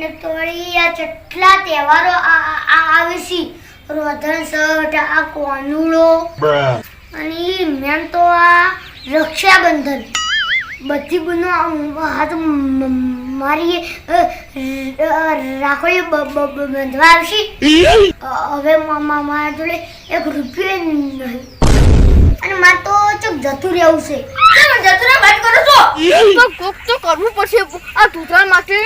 અને તોડી આ કેટલા તહેવારો આવે છે. રોધન સટ આ કોનુળો અને મેન તો આ રક્ષાબંધન બધી બનો હાથ મારી રાખડી બંધવા આવશે. હવે મારા જોડે 1 રૂપિયો નહીં અને મારે તો ચૂપ જતું રહેવું છે. જતું રહે વાત કરો છો તો કોક તો કરવું પડશે આ તૂતરા માટે.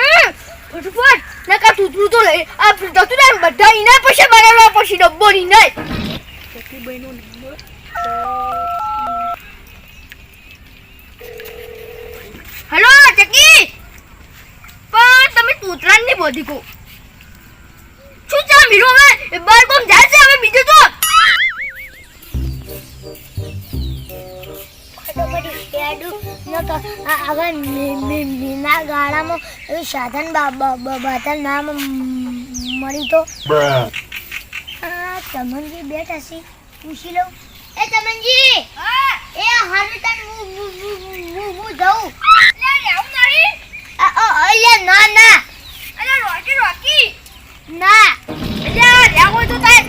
ફટફટ ને કા તૂતરું તો લઈ આ જતું રહે બધા ઇના પછી બનાવવા પડશે ડબ્બો ની નહીં. કેટલી બહેનો નંબર હેલો ચકી પણ તમે તૂતરા ની બોધી કો શું ચા મીરો હવે બાર કોમ જાય છે હવે બીજું તો મીના ગાળામાં સાધન બાધન નામ મળી તો ચમનજી બેઠા છે પૂછી લઉં. એ ચમનજી એ હારું તને હું જાઉં. અલ્યા ના ના રોકી ના અલ્યા રહેવો તો તાર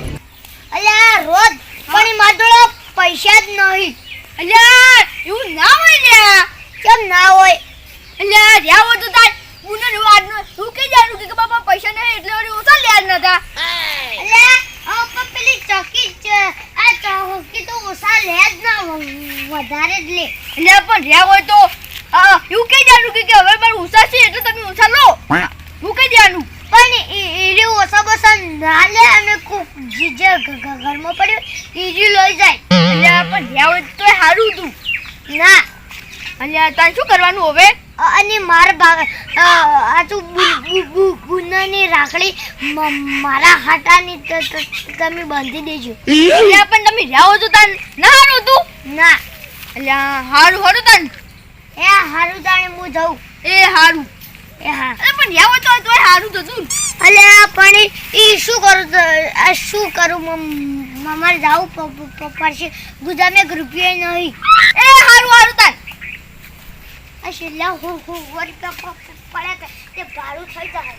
અલ્યા રોજ પણ મારા જોડે પૈસા જ નહીં. અલ્યા એવું ના હોય લ્યા. કેમ ના હોય? અલ્યા રહેવો તો તાર હું ને આજનો હું કે જાણું કે બાપા પૈસા નહીં એટલે વળી ઓછા લ્યા જ નતા. અલ્યા પેલી ચોકી આ ચોકી તો ઓછા લે જ ના વધારે જ લે. અલ્યા પણ રહેવો હોય તો એવું કે જાણું કે હવે મારે ઓછા છે એટલે તમે ઓછા લો. હું કે જાણું પણ ઈરી ઓછા બસા ના લે અને જે ઘરમાં પડ્યું ઈરી લઈ જાય. અલ્યા પણ રહેવો હોય તો સારું તું ના. અલ્યા તારે શું કરવાનું હવે? અને માર આ તો બુનાની રાખડી મારા હાટાની તમે બાંધી દેજો. અલ્યા પણ તમે રહેવો તો તાર ના હારું તું ના. અલ્યા હારું હારું તાર એ હારું તાણે હું જાઉં. એ હારું એ હા પણ રહેવો તો તોય હારું તો તું. અલ્યા પણ ઈ શું કરું મારે જાવું પડશે. ગુજામે 1 રૂપિયો નહીં. એ હારું હારું તાર છેલ્લા હું પડે તે ભાડું થઈ જાય.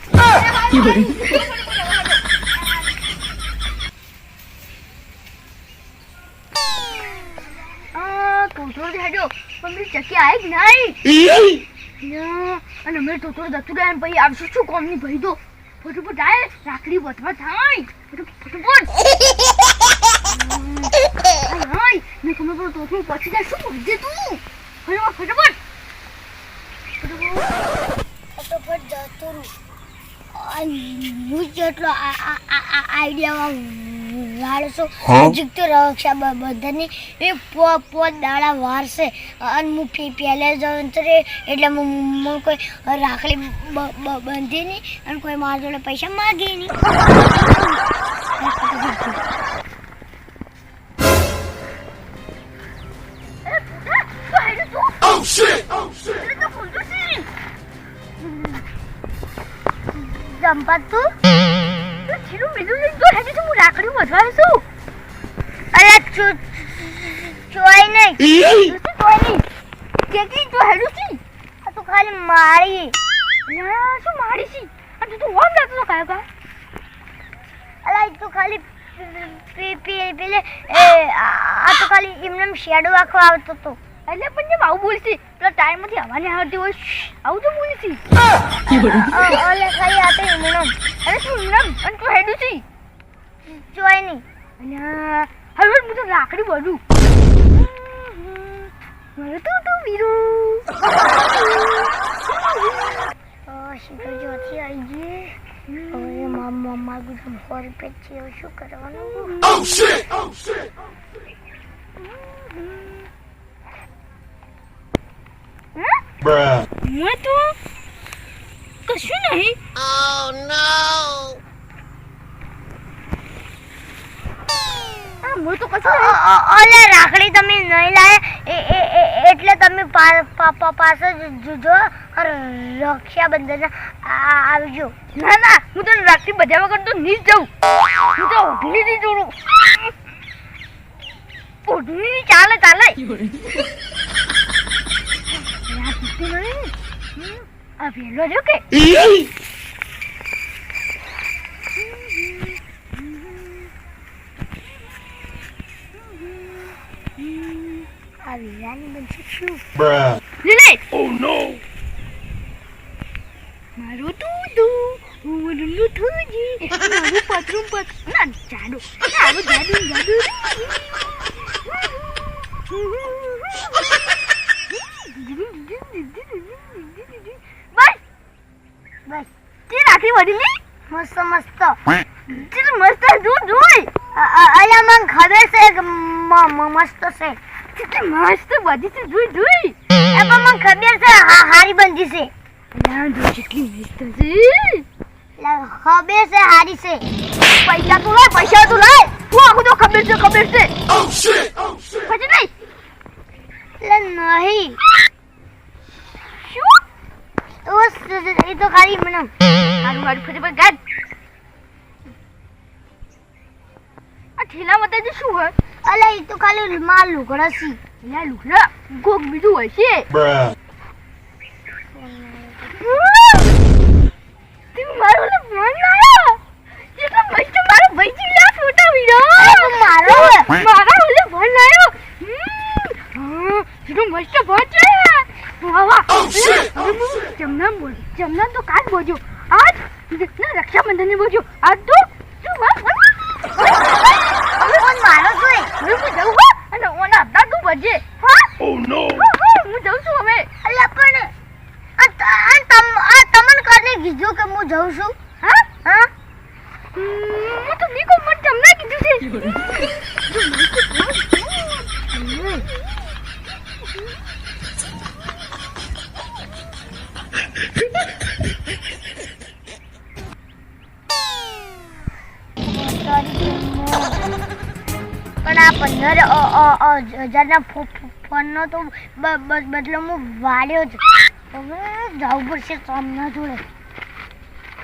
તોતરો હેડ્યો પણ પેલી ચકી આવી જ નહીં. અને અમે તોતરો જતું રહ્યા ને ભાઈ આવશું શું કોમની ભાઈ તો ફટોફટ આય રાખડી વધવા થાય ફટોફટ હાય મેં ખબર પડો તોતરો પછી જાય શું કરજે તું ફટોફટ ફટોફટ જતો રહું. હું જેટલો આઈડિયા વાળશો હજી તો રક્ષાબંધનની એ પોત દાડા વાર છે અને હું પહેલે જાઉં એટલે હું કોઈ રાખડી બંધી નહીં અને કોઈ મારા જોડે પૈસા માગે નહીં. જંપા તું છીનું બીજું લઈ તો હેડી હું રાખડી વધવા છું. અરે ચોય નહીં કે તો હેડું છી આ તો ખાલી મારી. શું મારી છી અને તું ઓમ લાગતો તો કાયો કા. અલા તો ખાલી પેલે આ તો ખાલી એમને શેડો આખો આવતો તો એટલે પણ જેમ આવું બોલશી પેલા ટાઈમમાંથી હવા નહીં આવતી હોય આવું તો બોલશી. ઓલે ખાલી આ તો એમને અરે શું ઇમરાન અને તું હેડું છી ચોય નહીં. અલ્યા હવે હું તો રાખડી બધું મારે તું વીરું શીખર જોથી આવી ગઈ. હવે મારા ગુજામ 100 રૂપિયા છે. હવે શું કરવાનું? मैं तो कશું નહીં. Oh no. હું તો કશું ઓલે રાખડી તમે નહીં લાયા એટલે તમે પાસે જો રક્ષાબંધન આવજો. ના ના હું તો રાખડી બધા વગર તો નહીં જાઉં. હું તો ઓઢણી નહીં જોડું. ઓઢણી ચાલે આ વેલો જો કે આ વીરાની બનશે શું? લે Oh no! મારું તું મારું થુજી મારું પતરું ના જાડુ મારું જાડુ બસ તે રાખી વળી ને મસ્ત મસ્ત તે મસ્ત જોઈ અલ્યા મને ખબર છે કે મસ્ત છે તે મસ્ત બધી છે જોઈ એ પણ મને ખબર છે હારી બંધી છે ના જો કેટલી મસ્ત છે ખબર છે હારી છે પૈસા તો લાય તું આખું તો ખબર છે Oh shit! Oh shit! પછી નહીં નહીં શું એ તો ખાલી મને હારું ફરી પર ગાડ આ ઠેલા બતાજી શું હોય અલ્યા એ તો ખાલી માલ લુગડા છે લા લુખડા કોક બીજું હોય છે તું મારો લે ફોન લાયો કેટલો મસ્ત મારો ભાઈ જીલા ફોટા વિડિયો મારો મારા ઓલે ફોન લાયો કેટલો મસ્ત ફોન છે વાહ જમના તો કાલ બોજો આજ ના રક્ષાબંધન ને બોજો આજ તો શું મારો છે હું જાઉં હો અને ઓના અડધા તું બજે હા Oh no! હું જાઉં છું હવે અલ્યા પણ તમને કોને કીધું કે હું જઉં છું હા હા હું તો નીકો મન તમને કીધું છે પણ આ 15,000 ફોનનો તો બદલો હું વાળ્યો જ હવે જવું પડશે સોમના જોડે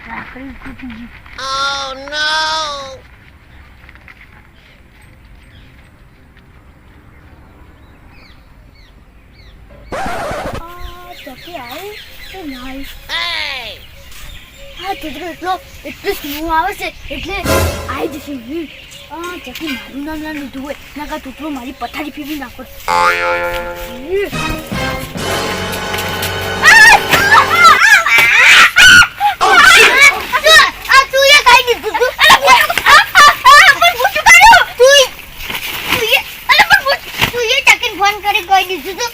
રાખડી તૂટી ગઈ ચકી આવી તો નાઈ હા ચિત્રો એટલો સ્મૂ આવે છે એટલે આવી જશે ચકી મારું નામ ના લીધું હોય ના કા તૂતરો મારી પથારી ફેરવી નાખો ફોન કરી કહી દીધું તું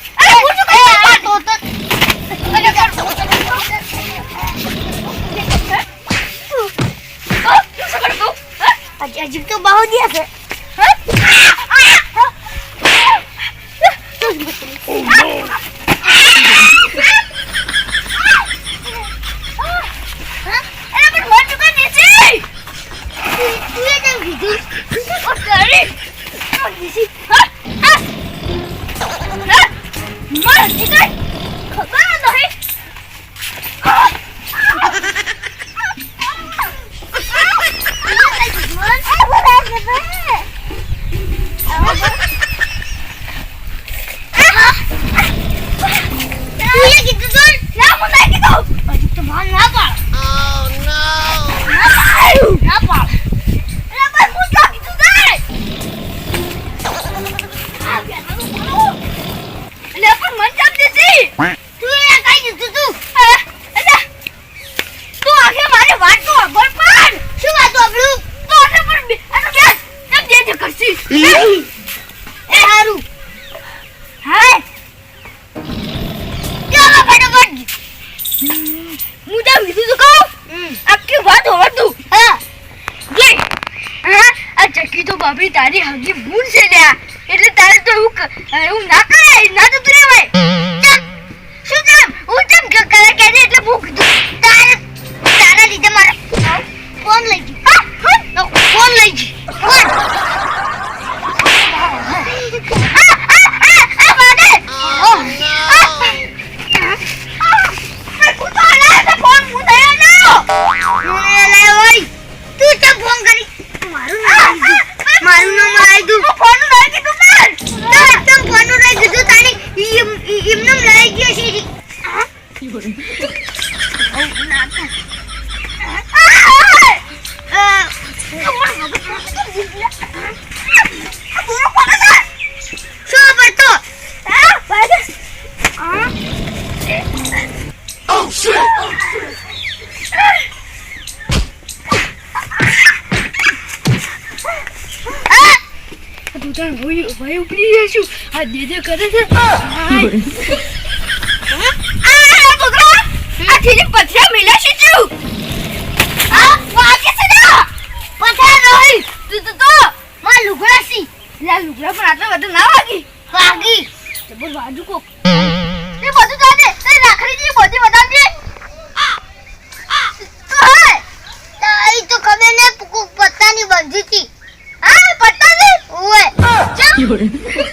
અજીબ તો બહુ દિયા છે Oh no! તારી હગી ભૂલ છે લ્યા એટલે તારે તો એવું ના કરાય ના તો તું રેવાય શું કામ હું કેમ કરે એટલે ભૂખ તારા લીધે મારા ફોન લઈ ગઈ ફોન લઈ ગઈ ફોન મારું નામ લઈ દઉં ફોન લઈ કીધું પણ એકદમ ફોન લઈ કીધું તાણી એમને લઈ ગયો છે તું તાર ભાઈ ઉપડી જશું આ દે કરે છે આ છોકરા આ થીલી પથરા મિલે છે તું આ વાગે છે ના પથરા નહીં તો માં લુગડા સી લા લુગડા પણ આટલા બધા ના વાગી વાગી જબર વાજુ કો એ બધું જાને તે રાખડી જી બધી બતાવજે તો હે તાઈ તો ખબર ને પત્તાની બંધી હતી હા પટ્ટા દે ઓએ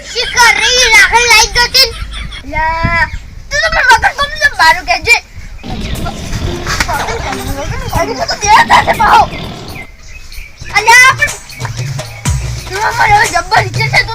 શિકાર રહી રાખડી લાઈ ગયો છે લા તું તો પણ વગર કોમ ને મારું કહેજે અરે તો દે તાતે પાહો અલ્યા પણ તું મને જબ્બર ઈચ્છે છે તો